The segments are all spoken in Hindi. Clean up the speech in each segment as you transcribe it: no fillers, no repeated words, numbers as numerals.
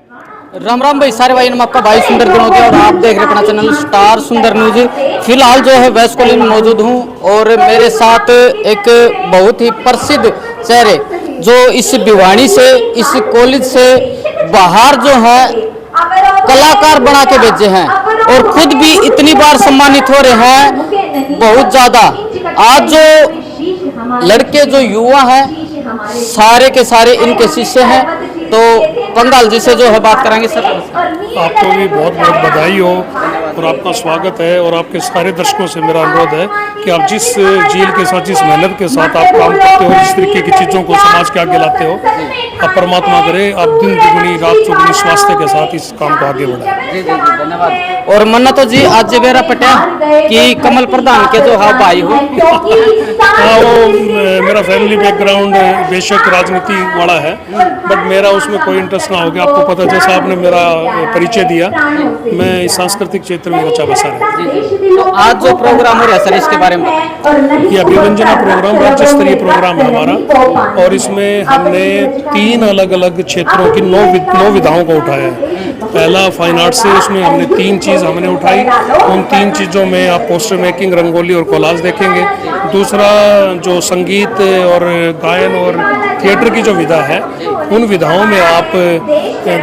राम राम भाई, सारे भाई आपका भाई सुंदर दिनोदी और आप देख रहे हैं अपना चैनल स्टार सुंदर न्यूज। फिलहाल जो है वेस्ट कॉलेज में मौजूद हूँ और मेरे साथ एक बहुत ही प्रसिद्ध चेहरे जो इस भिवानी से, इस कॉलेज से बाहर जो है कलाकार बना के भेजे हैं और खुद भी इतनी बार सम्मानित हो रहे हैं, बहुत ज़्यादा। आज जो लड़के जो युवा हैं सारे के सारे इनके शिष्य हैं, तो पंगाल जी से जो है बात कराएंगे। सर आपको भी बहुत बहुत बधाई हो और आपका स्वागत है। और आपके सारे दर्शकों से मेरा अनुरोध है कि आप जिस झील के साथ, जिस मेहनत के साथ आप काम करते हो, जिस तरीके की चीज़ों को समाज के आगे लाते हो, आप परमात्मा करे आप दिन दुगनी रात चौगुनी स्वास्थ्य के साथ इस काम को आगे बढ़ाएं। जी जी जी, धन्यवाद। और मन्नतो जी, आज मेरा पटेल कि कमल प्रधान के जो हाँ भाई हो। हाँ, वो मेरा फैमिली बैकग्राउंड बेशक राजनीति वाला है, बट मेरा उसमें कोई इंटरेस्ट ना हो गया। आपको पता, जैसा आपने मेरा परिचय दिया, मैं इस सांस्कृतिक क्षेत्र में अच्छा बसा है। तो आज जो प्रोग्राम हो रहा है सर, इसके बारे में ये अभिव्यंजना प्रोग्राम राज्य स्तरीय प्रोग्राम है हमारा, और इसमें हमने 3 अलग अलग क्षेत्रों की 9 विधाओं को उठाया है। पहला फाइन आर्ट से, उसमें हमने 3 चीज़ हमने उठाई। उन 3 चीज़ों में आप पोस्टर मेकिंग, रंगोली और कोलाज देखेंगे। दूसरा जो संगीत और गायन और थिएटर की जो विधा है, उन विधाओं में आप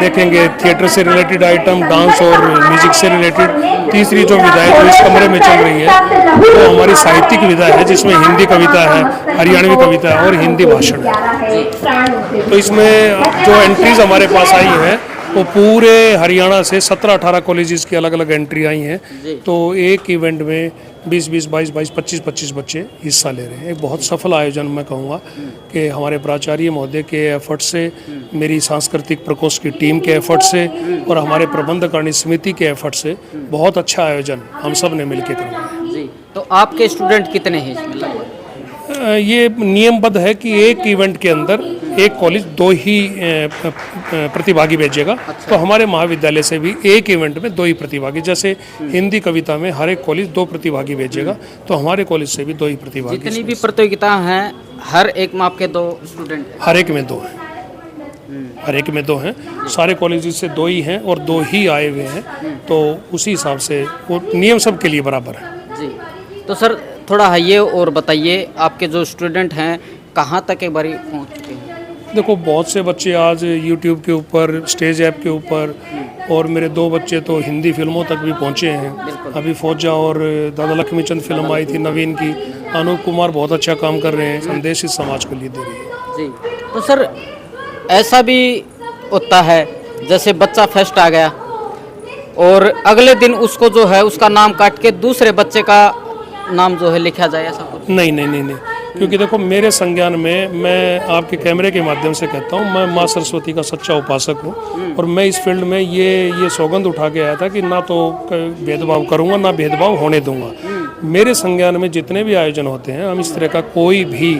देखेंगे थिएटर से रिलेटेड आइटम, डांस और म्यूजिक से रिलेटेड। तीसरी जो विधा है जो इस कमरे में चल रही है, वो हमारी साहित्यिक विधा है, जिसमें हिंदी कविता है, हरियाणवी कविता है और हिंदी भाषण है। तो इसमें जो एंट्रीज हमारे पास आई हैं वो पूरे हरियाणा से 17-18 कॉलेजेस की अलग अलग एंट्री आई हैं। तो एक इवेंट में 20-20, 22-22, 25-25 बच्चे हिस्सा ले रहे हैं। एक बहुत सफल आयोजन मैं कहूँगा कि हमारे प्राचार्य महोदय के एफर्ट से, मेरी सांस्कृतिक प्रकोष्ठ की टीम के एफर्ट से और हमारे प्रबंधकारिणी समिति के एफर्ट से बहुत अच्छा आयोजन हम सब ने मिलकर करवाया है। तो आपके स्टूडेंट कितने हैं इसमें लगभग? ये नियमबद्ध है कि एक इवेंट के अंदर एक कॉलेज 2 ही प्रतिभागी भेजेगा। अच्छा। तो हमारे महाविद्यालय से भी एक इवेंट में 2 ही प्रतिभागी, जैसे हिंदी कविता में हर एक कॉलेज 2 प्रतिभागी भेजेगा, तो हमारे कॉलेज से भी 2 ही प्रतिभागी। जितनी भी प्रतियोगिता हैं हर एक में आपके 2 स्टूडेंट? हर एक में 2 हैं, हर एक में 2 हैं। सारे कॉलेज से 2 ही हैं और 2 ही आए हुए हैं, तो उसी हिसाब से वो नियम सबके लिए बराबर है। जी, तो सर थोड़ा ये और बताइए, आपके जो स्टूडेंट हैं कहाँ तक एक बारी पहुँच चुके हैं? देखो, बहुत से बच्चे आज यूट्यूब के ऊपर, स्टेज ऐप के ऊपर, और मेरे 2 बच्चे तो हिंदी फिल्मों तक भी पहुँचे हैं। अभी फौजा और दादा लक्ष्मी चंद फिल्म आई थी नवीन की, अनूप कुमार बहुत अच्छा काम कर रहे हैं, संदेश इस समाज को लिए दे रही है। जी, तो सर ऐसा भी होता है जैसे बच्चा फर्स्ट आ गया और अगले दिन उसको जो है उसका नाम काट के दूसरे बच्चे का नाम जो है लिखा जाए, ऐसा कुछ? नहीं, क्योंकि देखो, मेरे संज्ञान में, मैं आपके कैमरे के माध्यम से कहता हूँ, मैं माँ सरस्वती का सच्चा उपासक हूँ और मैं इस फील्ड में ये सौगंध उठा के आया था कि ना तो भेदभाव करूँगा, ना भेदभाव होने दूंगा। मेरे संज्ञान में जितने भी आयोजन होते हैं, हम इस तरह का कोई भी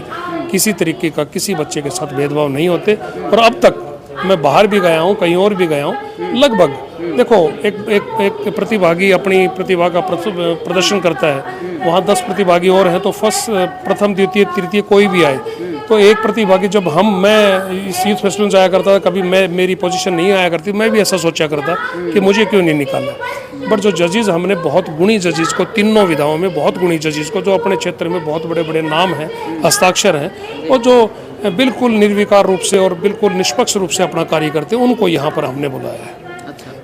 किसी तरीके का किसी बच्चे के साथ भेदभाव नहीं होते। और अब तक मैं बाहर भी गया हूँ, कहीं और भी गया हूँ, लगभग देखो एक प्रतिभागी अपनी प्रतिभा का प्रदर्शन करता है, वहाँ 10 प्रतिभागी और हैं, तो फर्स्ट, प्रथम, द्वितीय, तृतीय कोई भी आए, तो एक प्रतिभागी, जब मैं इस यूथ फेस्टिवल जाया करता था, कभी मेरी पोजीशन नहीं आया करती, मैं भी ऐसा सोचा करता कि मुझे क्यों नहीं निकाला। बट जो जजेस, हमने बहुत गुणी जजेस को, तीनों विधाओं में बहुत गुणी जजेस को, जो अपने क्षेत्र में बहुत बड़े बड़े नाम हैं, हस्ताक्षर हैं, और जो बिल्कुल निर्विकार रूप से और बिल्कुल निष्पक्ष रूप से अपना कार्य करते हैं, उनको यहाँ पर हमने बुलाया है।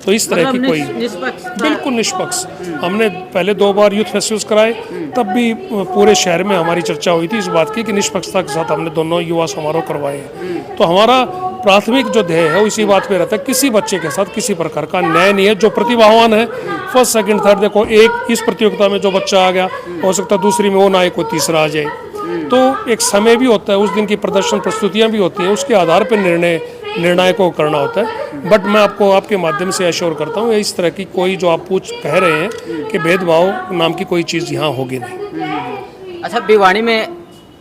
तो इस तरह की कोई बिल्कुल निष्पक्ष, हमने पहले 2 बार यूथ फेस्टिवल्स कराए, तब भी पूरे शहर में हमारी चर्चा हुई थी इस बात की कि निष्पक्षता के साथ हमने दोनों युवा समारोह करवाए हैं। तो हमारा प्राथमिक जो ध्येय है वो इसी बात पे रहता है, किसी बच्चे के साथ किसी प्रकार का न्याय नहीं है। जो प्रतिभावान है, फर्स्ट, सेकंड, थर्ड, देखो, एक इस प्रतियोगिता में जो बच्चा आ गया, हो सकता है दूसरी में वो ना आए, कोई तीसरा आ जाए। तो एक समय भी होता है, उस दिन की प्रदर्शन प्रस्तुतियाँ भी होती हैं, उसके आधार पर निर्णय को करना होता है। बट मैं आपको आपके माध्यम से एश्योर करता हूँ, इस तरह की कोई जो आप कह रहे हैं कि भेदभाव नाम की कोई चीज़ यहाँ होगी नहीं। अच्छा, भिवानी में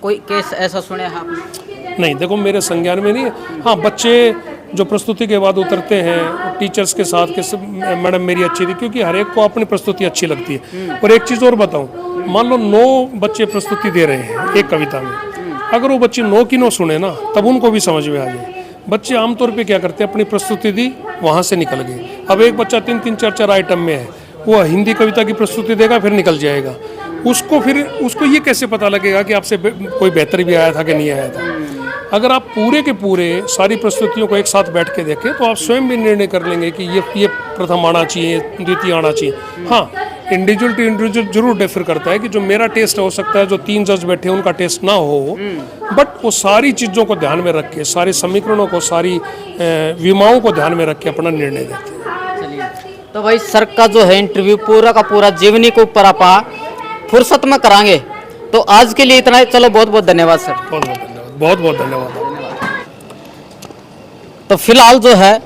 कोई केस ऐसा सुने हैं आपने? नहीं, देखो, मेरे संज्ञान में नहीं है। हाँ, बच्चे जो प्रस्तुति के बाद उतरते हैं टीचर्स के साथ कि मैडम मेरी अच्छी थी, क्योंकि हर एक को अपनी प्रस्तुति अच्छी लगती है। और एक चीज़ और बताऊँ, मान लो 9 बच्चे प्रस्तुति दे रहे हैं एक कविता में, अगर वो बच्चे 9 की 9 सुने ना, तब उनको भी समझ में आ जाए। बच्चे आमतौर पे क्या करते हैं, अपनी प्रस्तुति दी, वहाँ से निकल गए। अब एक बच्चा 3-3, 4-4 आइटम में है, वो हिंदी कविता की प्रस्तुति देगा, फिर निकल जाएगा। उसको ये कैसे पता लगेगा कि आपसे कोई बेहतर भी आया था कि नहीं आया था? अगर आप पूरे के पूरे सारी प्रस्तुतियों को एक साथ बैठ के देखें तो आप स्वयं भी निर्णय कर लेंगे कि ये प्रथम आना चाहिए, द्वितीय आना चाहिए। हाँ, इंडिविजुअल टू इंडिविजुअल जरूर डिफर करता है कि जो मेरा टेस्ट हो सकता है, जो 3 जज बैठे हैं उनका टेस्ट ना हो, बट वो सारी चीज़ों को ध्यान में रख के, सारे समीकरणों को, सारी विमाओं को ध्यान में रख के अपना निर्णय देते हैं। चलिए, तो भाई सर का जो है इंटरव्यू पूरा का पूरा जीवनी के ऊपर आप फुर्सत में कराएंगे। तो आज के लिए इतना ही, चलो बहुत बहुत धन्यवाद सर। बहुत बहुत धन्यवाद, बहुत बहुत धन्यवाद। तो फिलहाल जो है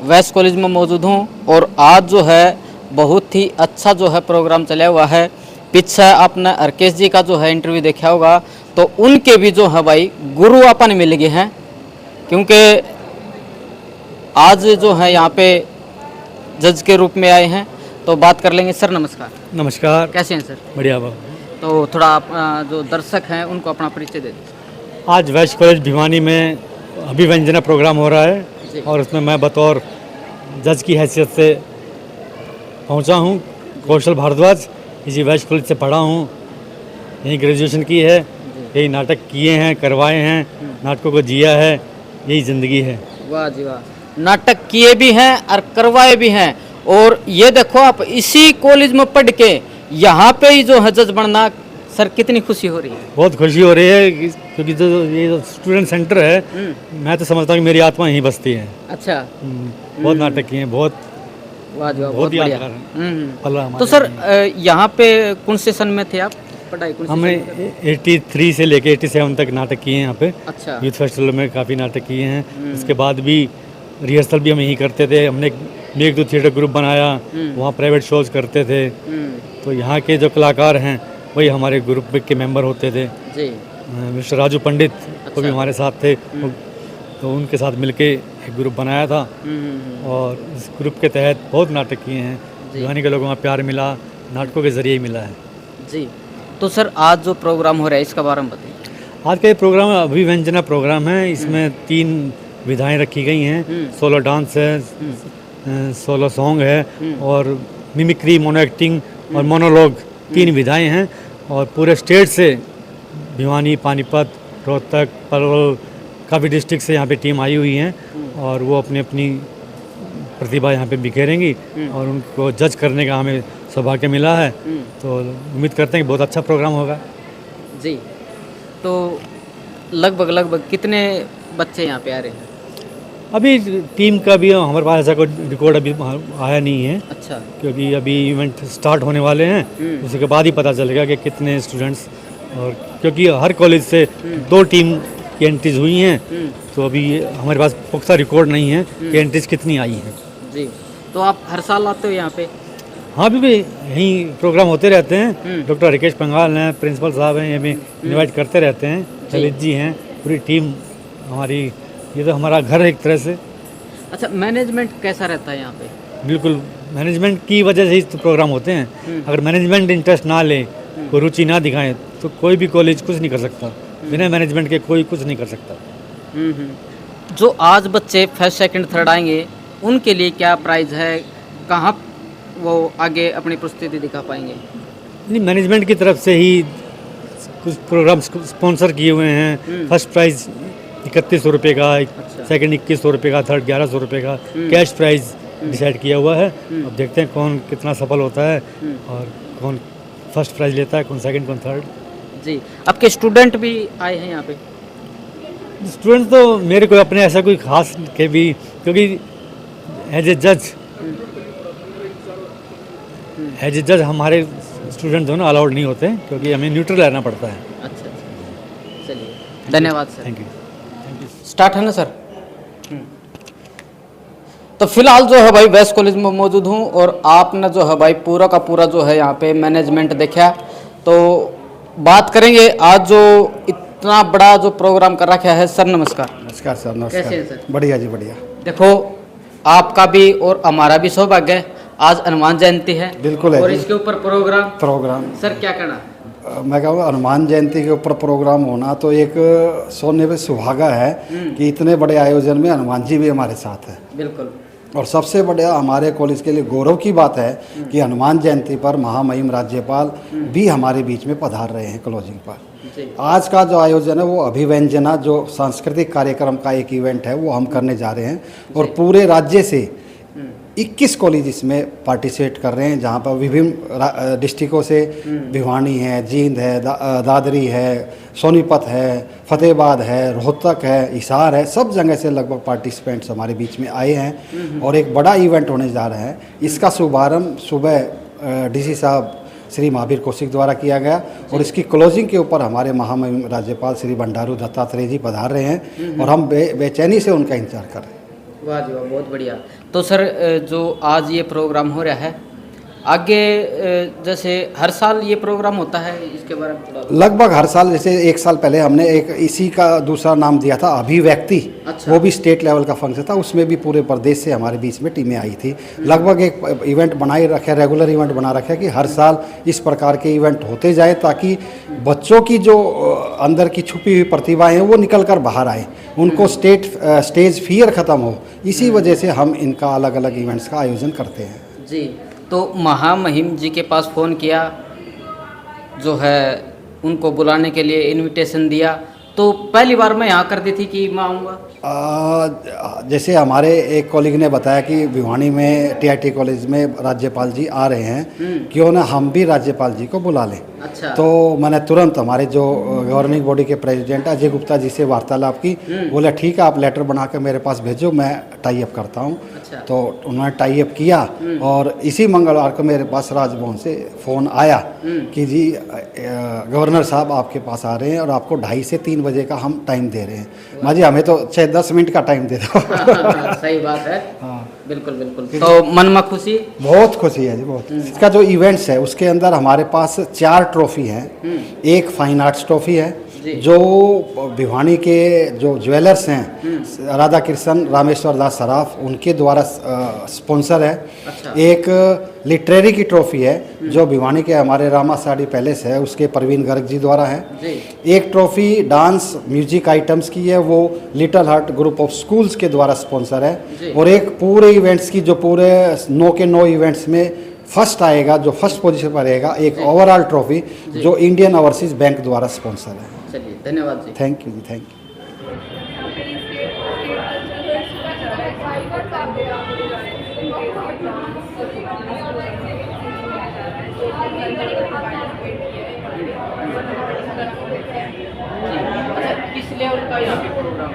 वेस्ट कॉलेज में मौजूद हूँ और आज जो है बहुत ही अच्छा जो है प्रोग्राम चला हुआ है। पीछे आपने अर्केश जी का जो है इंटरव्यू देखा होगा, तो उनके भी जो है भाई गुरु अपन मिल गए हैं, क्योंकि आज जो है यहाँ पे जज के रूप में आए हैं। तो बात कर लेंगे। सर नमस्कार। नमस्कार। कैसे हैं सर? बढ़िया बाबू। तो थोड़ा आप जो दर्शक हैं उनको अपना परिचय दे दीजिए। आज वेस्ट कॉलेज भिवानी में अभिव्यंजना प्रोग्राम हो रहा है और उसमें मैं बतौर जज की हैसियत से पहुंचा हूं। कौशल भारद्वाज, इसी वेस्ट कॉलेज से पढ़ा हूं, यहीं ग्रेजुएशन की है, यही नाटक किए हैं, करवाए हैं, नाटकों को जिया है, यही ज़िंदगी है। वाह जी वाह, नाटक किए भी हैं और करवाए भी हैं। और ये देखो आप इसी कॉलेज में पढ़ के यहाँ पे ही जो है जज बनना, सर कितनी खुशी हो रही है। बहुत खुशी हो रही है क्योंकि जो ये स्टूडेंट सेंटर है, मैं तो समझता हूँ कि मेरी आत्मा यहीं बसती है। अच्छा। बहुत नाटक किए हैं, बहुत वाह जी वाह, बहुत बढ़िया। यादगार है। तो सर यहाँ पे कौन से सन में थे आप? पढ़ाई कौन से हमने सन में? 83 से लेके 87 तक नाटक किए हैं यहाँ पे। अच्छा। यूथ फेस्टिवल में काफ़ी नाटक किए हैं। उसके बाद भी रिहर्सल भी हम यहीं करते थे। हमने एक दो थिएटर ग्रुप बनाया, वहाँ प्राइवेट शोज करते थे। तो यहाँ के जो कलाकार हैं वही हमारे ग्रुप के मेंबर होते थे जी। मिस्टर राजू पंडित वो भी हमारे साथ थे। तो उनके साथ मिलके एक ग्रुप बनाया था और इस ग्रुप के तहत बहुत नाटक किए हैं। भिवानी के लोगों का प्यार मिला, नाटकों के जरिए ही मिला है जी। तो सर आज जो प्रोग्राम हो रहा है इसका बारे में बताइए। आज का ये प्रोग्राम अभिव्यंजना प्रोग्राम है। इसमें 3 विधाएं रखी गई हैं। सोलो डांस है, सोलो सॉन्ग है और मिमिक्री, मोनो एक्टिंग और मोनोलॉग, 3 विधाएं हैं। और पूरे स्टेट से भिवानी, पानीपत, रोहतक, पलवल, काफ़ी डिस्ट्रिक्ट से यहाँ पे टीम आई हुई हैं और वो अपनी अपनी प्रतिभा यहाँ पे बिखेरेंगी और उनको जज करने का हमें सौभाग्य मिला है। तो उम्मीद करते हैं कि बहुत अच्छा प्रोग्राम होगा जी। तो लगभग कितने बच्चे यहाँ पे आ रहे हैं? अभी टीम का भी हमारे पास ऐसा कोई रिकॉर्ड अभी आया नहीं है। अच्छा। क्योंकि अभी इवेंट स्टार्ट होने वाले हैं, उसके बाद ही पता चलेगा कि कितने स्टूडेंट्स। और क्योंकि हर कॉलेज से 2 टीम की एंट्रीज हुई हैं, तो अभी हमारे पास पुख्ता रिकॉर्ड नहीं है कि एंट्रीज कितनी आई हैं जी। तो आप हर साल आते हो यहाँ पे? हाँ, अभी भी यहीं प्रोग्राम होते रहते हैं। डॉक्टर रिकेश पंगाल हैं, प्रिंसिपल साहब हैं, ये भी इन्वाइट करते रहते हैं। ललित जी हैं, पूरी टीम हमारी, ये तो हमारा घर है एक तरह से। अच्छा, मैनेजमेंट कैसा रहता है यहाँ पे? बिल्कुल, मैनेजमेंट की वजह से ही तो प्रोग्राम होते हैं। अगर मैनेजमेंट इंटरेस्ट ना ले, कोई रुचि ना दिखाए, तो कोई भी कॉलेज कुछ नहीं कर सकता। बिना मैनेजमेंट के कोई कुछ नहीं कर सकता। जो आज बच्चे फर्स्ट सेकंड थर्ड आएंगे उनके लिए क्या प्राइज है, कहाँ वो आगे अपनी प्रस्तुति दिखा पाएंगे? नहीं, मैनेजमेंट की तरफ से ही कुछ प्रोग्राम स्पॉन्सर किए हुए हैं। फर्स्ट प्राइज़ 3100 रुपये का, सेकंड 2100 रुपये का, थर्ड 1100 रुपये का कैश प्राइज़ डिसाइड किया हुआ है। अब देखते हैं कौन कितना सफल होता है और कौन फर्स्ट प्राइज़ लेता है, कौन सेकंड, कौन थर्ड। जी। आपके स्टूडेंट भी आए हैं यहाँ पे? स्टूडेंट तो मेरे को अपने ऐसा कोई खास के भी, क्योंकि एज ए जज हमारे स्टूडेंट दोनों अलाउड नहीं होते, क्योंकि हमें न्यूट्रल रहना पड़ता है। अच्छा, चलिए धन्यवाद सर। Thank you. स्टार्ट है ना सर? तो फिलहाल जो है भाई वेस्ट कॉलेज में मौजूद हूँ और आपने जो है भाई पूरा का पूरा जो है यहाँ पे मैनेजमेंट देखा। तो बात करेंगे आज जो इतना बड़ा जो प्रोग्राम कर रखा है। सर नमस्कार। नमस्कार सर। नमस्कार। कैसे हैं सर? बढ़िया जी, बढ़िया। देखो आपका भी और हमारा भी सौभाग्य है, आज हनुमान जयंती है। बिल्कुल है और जी। इसके ऊपर प्रोग्राम प्रोग्राम सर क्या करना? मैं कहूँगा हनुमान जयंती के ऊपर प्रोग्राम होना तो एक सोने पे सुहागा है कि इतने बड़े आयोजन में हनुमान जी भी हमारे साथ है। बिल्कुल। और सबसे बड़ा हमारे कॉलेज के लिए गौरव की बात है कि हनुमान जयंती पर महामहिम राज्यपाल भी हमारे बीच में पधार रहे हैं क्लोजिंग पर। आज का जो आयोजन है वो अभिव्यंजना जो सांस्कृतिक कार्यक्रम का एक इवेंट है वो हम करने जा रहे हैं और पूरे राज्य से 21 कॉलेज इसमें पार्टिसिपेट कर रहे हैं, जहाँ पर विभिन्न डिस्ट्रिक्टों से भिवानी है, जींद है, दादरी है, सोनीपत है, फतेहाबाद है, रोहतक है, हिसार है, सब जगह से लगभग पार्टिसिपेंट्स हमारे बीच में आए हैं और एक बड़ा इवेंट होने जा रहा है। इसका शुभारंभ सुबह डीसी साहब श्री महावीर कौशिक द्वारा किया गया और इसकी क्लोजिंग के ऊपर हमारे महामहिम राज्यपाल श्री बंडारू दत्तात्रेय जी पधार रहे हैं और हम बेचैनी से उनका इंतजार कर रहे हैं। वाह जी वाह, बहुत बढ़िया। तो सर जो आज ये प्रोग्राम हो रहा है आगे जैसे हर साल ये प्रोग्राम होता है, इसके बारे में थोड़ा? लगभग हर साल, जैसे एक साल पहले हमने एक इसी का दूसरा नाम दिया था अभिव्यक्ति। अच्छा। वो भी स्टेट लेवल का फंक्शन था, उसमें भी पूरे प्रदेश से हमारे बीच में टीमें आई थी। लगभग एक इवेंट बनाए रखे, रेगुलर इवेंट बना रखे कि हर साल इस प्रकार के इवेंट होते जाए ताकि बच्चों की जो अंदर की छुपी हुई प्रतिभाएं हैं वो निकल कर बाहर आए, उनको स्टेज फियर ख़त्म हो। इसी वजह से हम इनका अलग अलग इवेंट्स का आयोजन करते हैं जी। तो महामहिम जी के पास फ़ोन किया, जो है उनको बुलाने के लिए इनविटेशन दिया, तो पहली बार मैं यहाँ कर दी थी कि मैं आऊँगा? जैसे हमारे एक कॉलीग ने बताया कि भिवानी में टीआईटी कॉलेज में राज्यपाल जी आ रहे हैं, क्यों ना हम भी राज्यपाल जी को बुला लें। अच्छा। तो मैंने तुरंत हमारे जो गवर्निंग बॉडी के प्रेसिडेंट अजय गुप्ता जी से वार्तालाप की। बोला ठीक है, आप लेटर बना कर मेरे पास भेजो, मैं टाई अप करता हूँ। अच्छा। तो उन्होंने टाई अप किया और इसी मंगलवार को मेरे पास राजभवन से फ़ोन आया कि जी गवर्नर साहब आपके पास आ रहे हैं और आपको 2:30 से 3 बजे का हम टाइम दे रहे हैं। माँ जी हमें तो 6-10 मिनट का टाइम दे दो। सही बात है। हाँ बिल्कुल बिल्कुल। तो मन में खुशी? बहुत खुशी है जी, बहुत। इसका जो इवेंट्स है उसके अंदर हमारे पास 4 ट्रॉफी हैं। एक फाइन आर्ट्स ट्रॉफी है जो भिवानी के जो ज्वेलर्स हैं राधा कृष्ण रामेश्वर दास सराफ उनके द्वारा स्पॉन्सर है। अच्छा। एक लिटरेरी की ट्रॉफी है जो भिवानी के हमारे रामा साड़ी पैलेस है उसके परवीन गर्ग जी द्वारा है जी। एक ट्रॉफी डांस म्यूजिक आइटम्स की है, वो little heart group of schools के द्वारा स्पॉन्सर है। और एक पूरे इवेंट्स की जो पूरे 9 के 9 इवेंट्स में फर्स्ट आएगा, जो फर्स्ट पोजीशन पर रहेगा, एक ओवरऑल ट्रॉफी जो इंडियन ओवरसीज बैंक द्वारा स्पॉन्सर है। चलिए धन्यवाद जी। थैंक यू जी, थैंक यू। किस लेवल का यहाँ पे प्रोग्राम?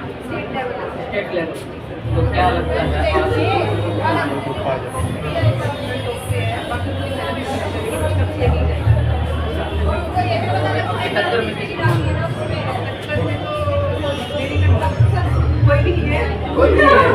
State level. तो क्या लगता है आपकी टक्कर में किसी कोई भी है?